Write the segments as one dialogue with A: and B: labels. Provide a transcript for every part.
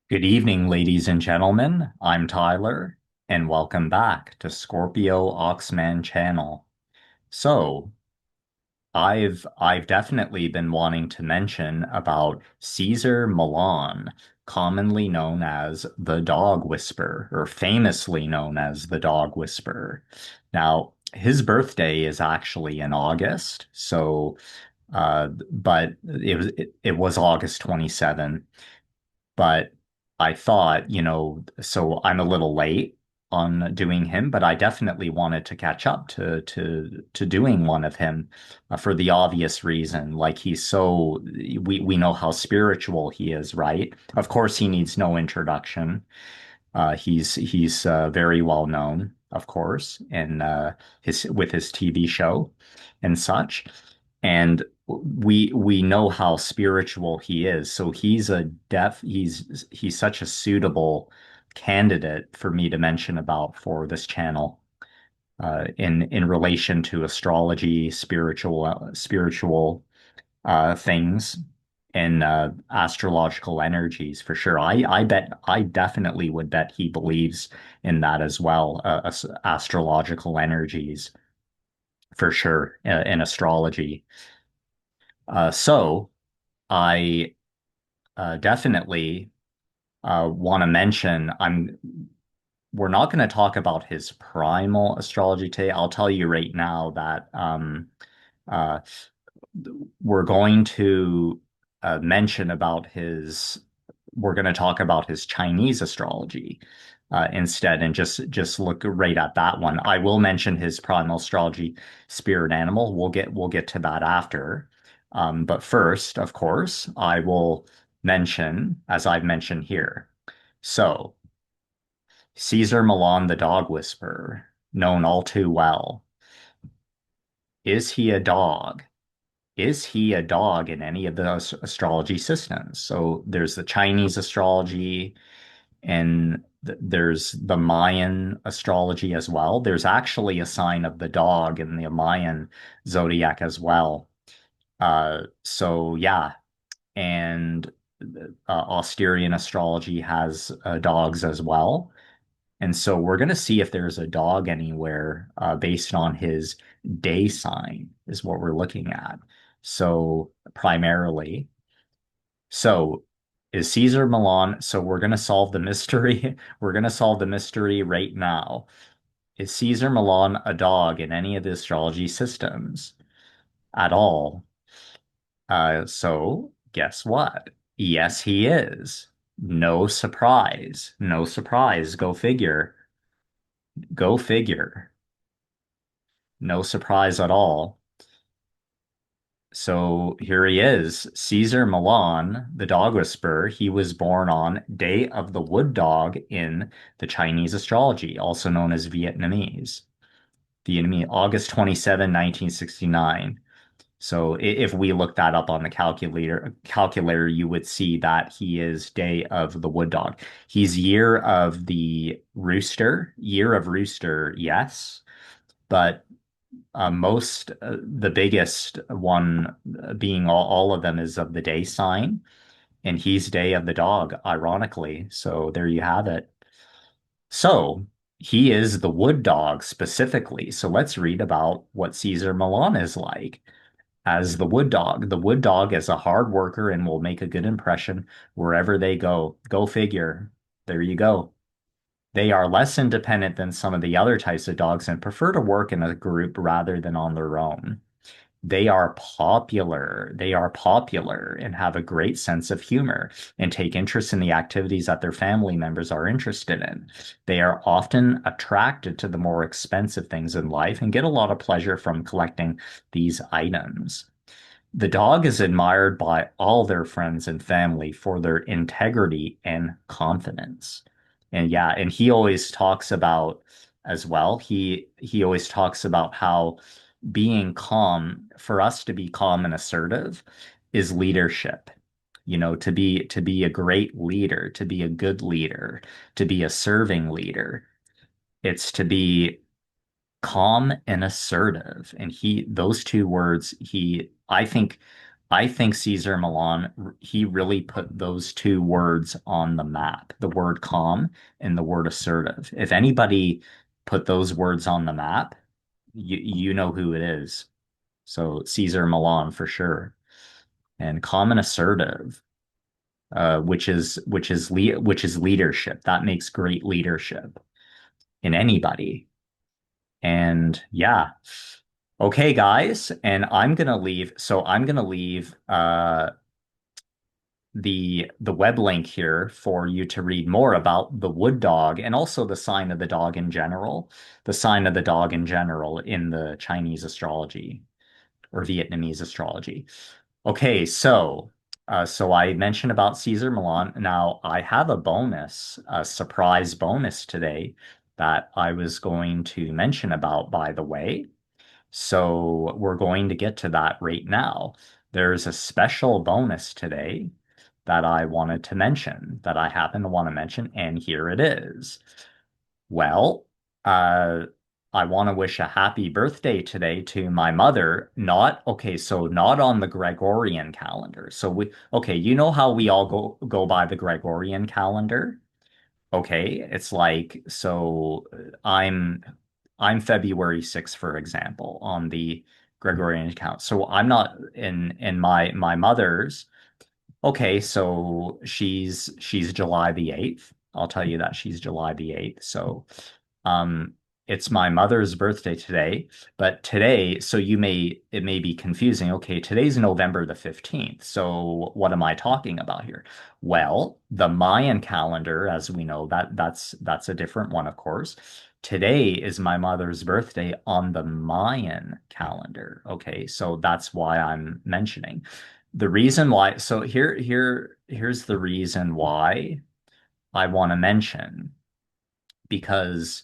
A: Good evening, ladies and gentlemen. I'm Tyler, and welcome back to Scorpio Oxman channel. So, I've definitely been wanting to mention about Cesar Millan, commonly known as the Dog Whisperer, or famously known as the Dog Whisperer. Now, his birthday is actually in August, but it was August 27th. But I thought, so I'm a little late on doing him, but I definitely wanted to catch up to doing one of him for the obvious reason. Like we know how spiritual he is, right? Of course, he needs no introduction. He's very well known, of course, in his with his TV show and such. And we know how spiritual he is. So he's such a suitable candidate for me to mention about for this channel in relation to astrology, spiritual things and astrological energies for sure. I definitely would bet he believes in that as well, astrological energies for sure in astrology. So I definitely want to mention we're not going to talk about his primal astrology today. I'll tell you right now that uh, we're going to mention about his we're going to talk about his Chinese astrology instead, and just look right at that one. I will mention his primal astrology spirit animal. We'll get to that after. But first, of course, I will mention, as I've mentioned here. So, Caesar Milan, the dog whisperer, known all too well. Is he a dog? Is he a dog in any of those astrology systems? So there's the Chinese astrology, and there's the Mayan astrology as well. There's actually a sign of the dog in the Mayan zodiac as well. So yeah, and Austerian astrology has dogs as well. And so we're going to see if there's a dog anywhere based on his day sign, is what we're looking at. So primarily, so is Caesar Milan? So we're going to solve the mystery. We're going to solve the mystery right now. Is Caesar Milan a dog in any of the astrology systems at all? So guess what? Yes, he is. No surprise. No surprise. Go figure. Go figure. No surprise at all. So here he is, Cesar Millan, the dog whisperer. He was born on Day of the Wood Dog in the Chinese astrology, also known as Vietnamese, August 27, 1969. So if we look that up on the calculator, you would see that he is Day of the Wood Dog. He's year of rooster, yes, but the biggest one being all of them is of the day sign, and he's day of the dog, ironically. So there you have it. So he is the wood dog specifically. So let's read about what Caesar Milan is like as the wood dog. The wood dog is a hard worker and will make a good impression wherever they go. Go figure. There you go. They are less independent than some of the other types of dogs and prefer to work in a group rather than on their own. They are popular. They are popular and have a great sense of humor and take interest in the activities that their family members are interested in. They are often attracted to the more expensive things in life and get a lot of pleasure from collecting these items. The dog is admired by all their friends and family for their integrity and confidence. And yeah, and he always talks about as well, he always talks about how being calm, for us to be calm and assertive is leadership. To be a great leader, to be a good leader, to be a serving leader. It's to be calm and assertive. And those two words, I think I think Cesar Millan, he really put those two words on the map, the word calm and the word assertive. If anybody put those words on the map, you know who it is. So Cesar Millan for sure. And calm and assertive, which is leadership. That makes great leadership in anybody. And yeah. Okay, guys, and I'm gonna leave. So I'm gonna leave the web link here for you to read more about the wood dog and also the sign of the dog in general, the sign of the dog in general in the Chinese astrology or Vietnamese astrology. Okay, so I mentioned about Caesar Milan. Now I have a bonus, a surprise bonus today that I was going to mention about, by the way. So we're going to get to that right now. There's a special bonus today that I wanted to mention, that I happen to want to mention, and here it is. Well, uh, I want to wish a happy birthday today to my mother. Okay, so not on the Gregorian calendar. Okay, you know how we all go by the Gregorian calendar? Okay, it's like I'm February 6th, for example, on the Gregorian account. So I'm not in my mother's. Okay, so she's July the 8th. I'll tell you that she's July the 8th. So um it's my mother's birthday today, but today, so it may be confusing. Okay, today's November the 15th. So what am I talking about here? Well, the Mayan calendar, as we know, that's a different one, of course. Today is my mother's birthday on the Mayan calendar. Okay, so that's why I'm mentioning. The reason why, so here's the reason why I want to mention, because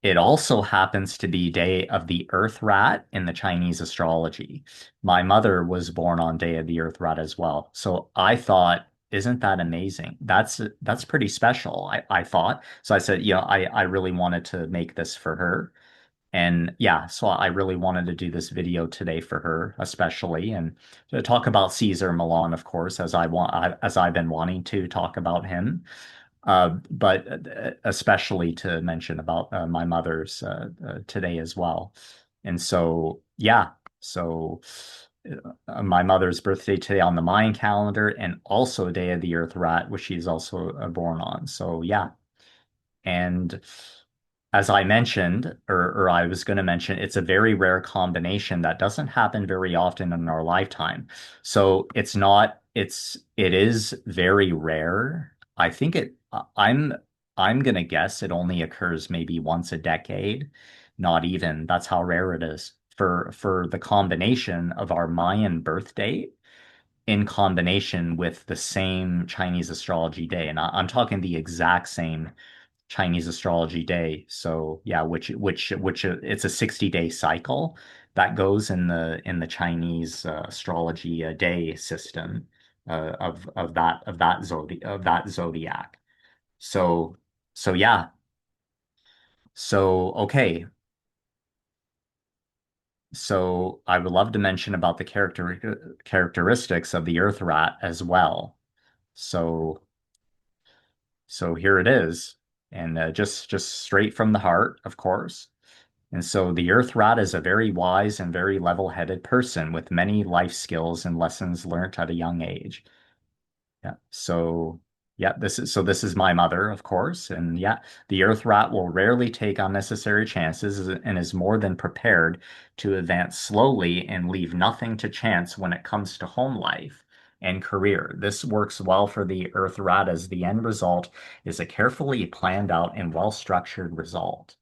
A: it also happens to be day of the Earth Rat in the Chinese astrology. My mother was born on day of the Earth Rat as well. So I thought, isn't that amazing? That's pretty special, I thought. So I said, I really wanted to make this for her. And yeah, so I really wanted to do this video today for her, especially, and to talk about Caesar Milan, of course, as I've been wanting to talk about him, but especially to mention about my mother's today as well. And so yeah, so my mother's birthday today on the Mayan calendar, and also Day of the Earth Rat, which she's also born on. So yeah, and as I mentioned, or I was going to mention, it's a very rare combination that doesn't happen very often in our lifetime. So it is very rare. I'm going to guess it only occurs maybe once a decade, not even. That's how rare it is for the combination of our Mayan birth date in combination with the same Chinese astrology day. And I'm talking the exact same Chinese astrology day. So yeah, which it's a 60-day cycle that goes in the Chinese astrology day system of that zodiac. So yeah. So okay. So I would love to mention about the characteristics of the Earth rat as well. So here it is, and just straight from the heart, of course. And so the Earth Rat is a very wise and very level-headed person with many life skills and lessons learned at a young age. Yeah. So yeah, this is my mother, of course. And yeah, the Earth Rat will rarely take unnecessary chances and is more than prepared to advance slowly and leave nothing to chance when it comes to home life and career. This works well for the Earth Rat as the end result is a carefully planned out and well-structured result.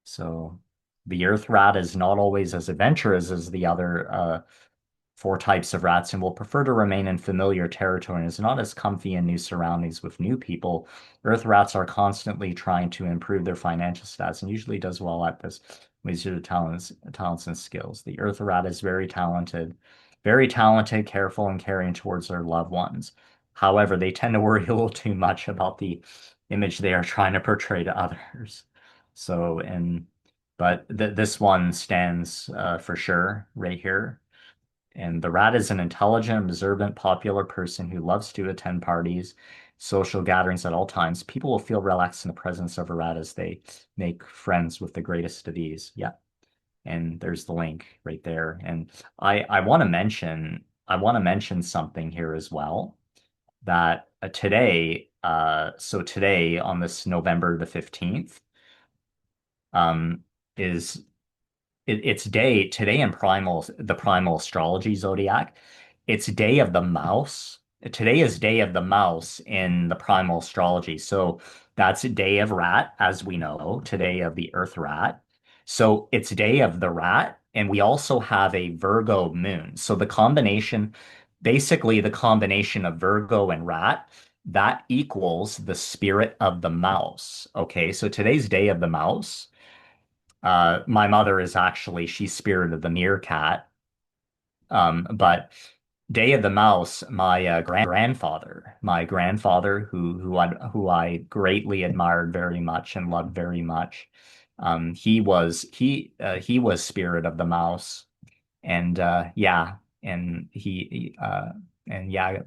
A: So the Earth Rat is not always as adventurous as the other four types of rats and will prefer to remain in familiar territory and is not as comfy in new surroundings with new people. Earth rats are constantly trying to improve their financial status and usually does well at this with their talents and skills. The Earth rat is very talented, careful, and caring towards their loved ones. However, they tend to worry a little too much about the image they are trying to portray to others. So, and but th this one stands for sure right here. And the rat is an intelligent, observant, popular person who loves to attend parties, social gatherings at all times. People will feel relaxed in the presence of a rat as they make friends with the greatest of ease. Yeah. And there's the link right there. And I want to mention something here as well that so today on this November the 15th, um, is it's day today in the primal astrology zodiac. It's day of the mouse. Today is day of the mouse in the primal astrology. So that's a day of rat, as we know, today of the earth rat. So it's day of the rat, and we also have a Virgo moon. So basically the combination of Virgo and rat, that equals the spirit of the mouse. Okay, so today's day of the mouse. My mother is actually, she's spirit of the meerkat. But Day of the Mouse, my grandfather, who I greatly admired very much and loved very much, he was spirit of the mouse, and yeah, and and yeah,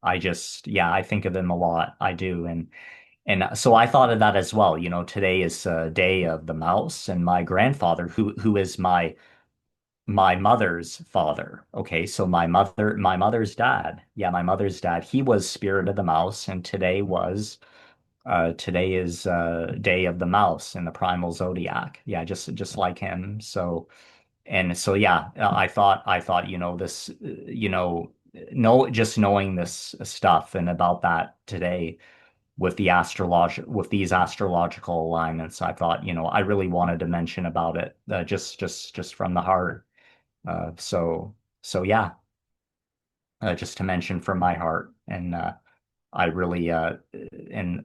A: I just yeah, I think of him a lot. I do, and so I thought of that as well. You know, today is Day of the Mouse, and my grandfather, who is my mother's father. Okay, so my mother's dad. Yeah, my mother's dad. He was Spirit of the Mouse, and today is Day of the Mouse in the Primal Zodiac. Yeah, just like him. So yeah, I thought just knowing this stuff and about that today with these astrological alignments, I thought, I really wanted to mention about it, just from the heart. So yeah, just to mention from my heart, and I really and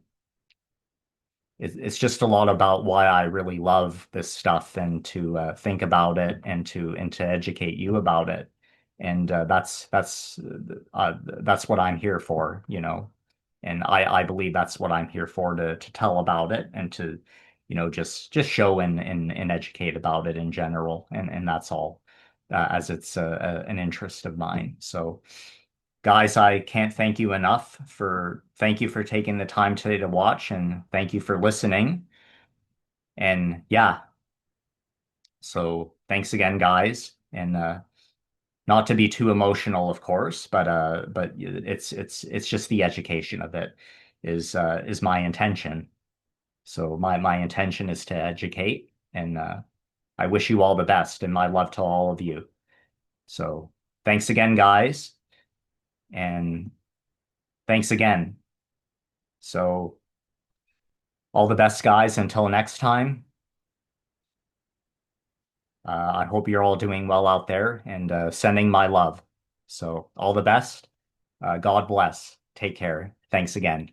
A: it's just a lot about why I really love this stuff and to think about it and to educate you about it. And that's what I'm here for, And I believe that's what I'm here for to tell about it and to, just show and educate about it in general. And that's all, as it's an interest of mine. So guys, I can't thank you enough thank you for taking the time today to watch and thank you for listening. And yeah, so thanks again, guys. And not to be too emotional, of course, but it's just the education of it is my intention. So my intention is to educate, and I wish you all the best and my love to all of you. So thanks again, guys, and thanks again. So all the best, guys. Until next time, I hope you're all doing well out there and sending my love. So all the best. God bless. Take care. Thanks again.